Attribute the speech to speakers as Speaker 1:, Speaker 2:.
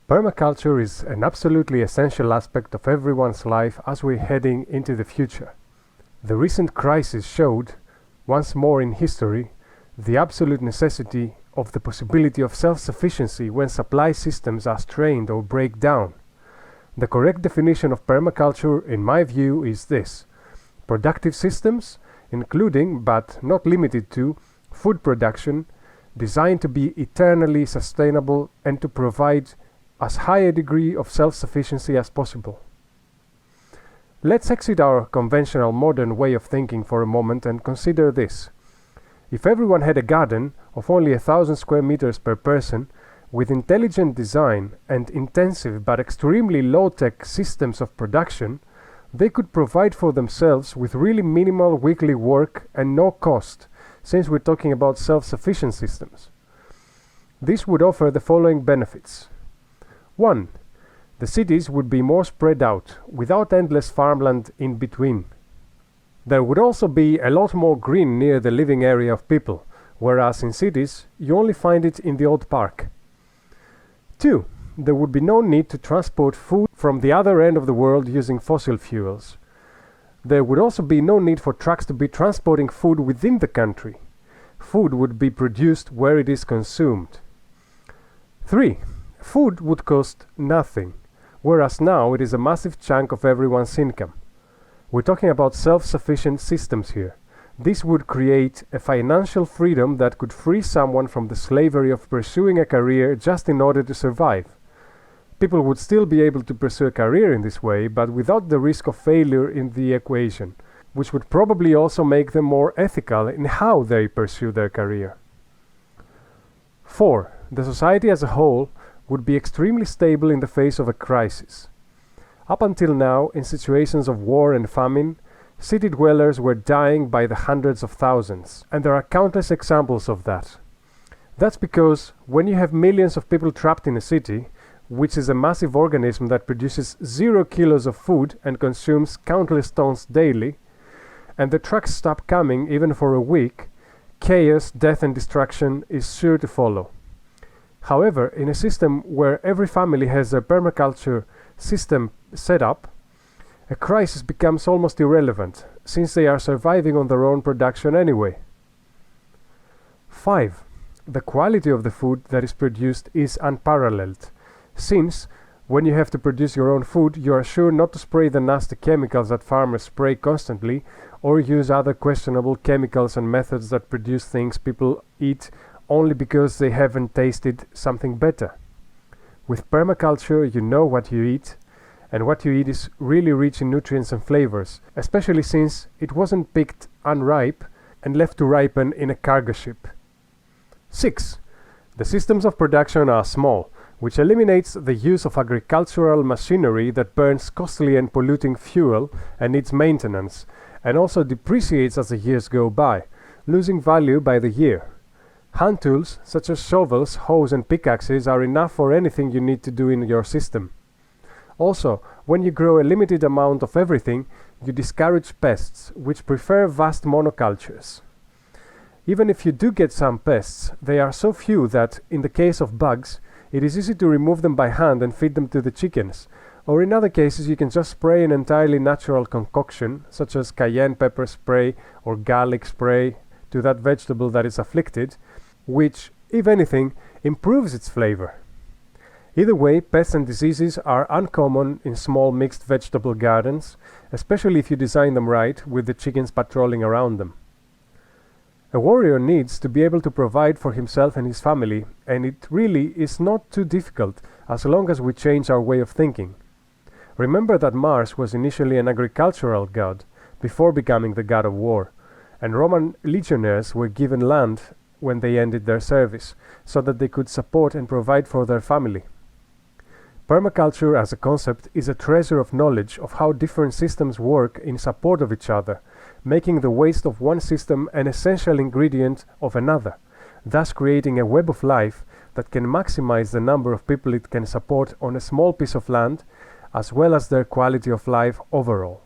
Speaker 1: Permaculture is an absolutely essential aspect of everyone's life as we're heading into the future. The recent crisis showed, once more in history, the absolute necessity of the possibility of self-sufficiency when supply systems are strained or break down. The correct definition of permaculture, in my view, is this: productive systems, including but not limited to food production, designed to be eternally sustainable and to provide as high a degree of self-sufficiency as possible. Let's exit our conventional modern way of thinking for a moment and consider this. If everyone had a garden of only 1,000 square meters per person, with intelligent design and intensive but extremely low-tech systems of production, they could provide for themselves with really minimal weekly work and no cost, since we're talking about self-sufficient systems. This would offer the following benefits. 1. The cities would be more spread out, without endless farmland in between. There would also be a lot more green near the living area of people, whereas in cities, you only find it in the old park. 2. There would be no need to transport food from the other end of the world using fossil fuels. There would also be no need for trucks to be transporting food within the country. Food would be produced where it is consumed. 3. Food would cost nothing, whereas now it is a massive chunk of everyone's income. We're talking about self-sufficient systems here. This would create a financial freedom that could free someone from the slavery of pursuing a career just in order to survive. People would still be able to pursue a career in this way, but without the risk of failure in the equation, which would probably also make them more ethical in how they pursue their career. 4. The society as a whole would be extremely stable in the face of a crisis. Up until now, in situations of war and famine, city dwellers were dying by the hundreds of thousands, and there are countless examples of that. That's because when you have millions of people trapped in a city, which is a massive organism that produces 0 kilos of food and consumes countless tons daily, and the trucks stop coming even for a week, chaos, death and destruction is sure to follow. However, in a system where every family has a permaculture system set up, a crisis becomes almost irrelevant, since they are surviving on their own production anyway. 5. The quality of the food that is produced is unparalleled, since when you have to produce your own food, you are sure not to spray the nasty chemicals that farmers spray constantly, or use other questionable chemicals and methods that produce things people eat only because they haven't tasted something better. With permaculture, you know what you eat, and what you eat is really rich in nutrients and flavors, especially since it wasn't picked unripe and left to ripen in a cargo ship. 6. The systems of production are small, which eliminates the use of agricultural machinery that burns costly and polluting fuel and needs maintenance, and also depreciates as the years go by, losing value by the year. Hand tools, such as shovels, hoes and pickaxes, are enough for anything you need to do in your system. Also, when you grow a limited amount of everything, you discourage pests, which prefer vast monocultures. Even if you do get some pests, they are so few that, in the case of bugs, it is easy to remove them by hand and feed them to the chickens, or in other cases you can just spray an entirely natural concoction, such as cayenne pepper spray or garlic spray, to that vegetable that is afflicted, which, if anything, improves its flavor. Either way, pests and diseases are uncommon in small mixed vegetable gardens, especially if you design them right, with the chickens patrolling around them. A warrior needs to be able to provide for himself and his family, and it really is not too difficult as long as we change our way of thinking. Remember that Mars was initially an agricultural god, before becoming the god of war, and Roman legionnaires were given land when they ended their service, so that they could support and provide for their family. Permaculture as a concept is a treasure of knowledge of how different systems work in support of each other, making the waste of one system an essential ingredient of another, thus creating a web of life that can maximize the number of people it can support on a small piece of land, as well as their quality of life overall.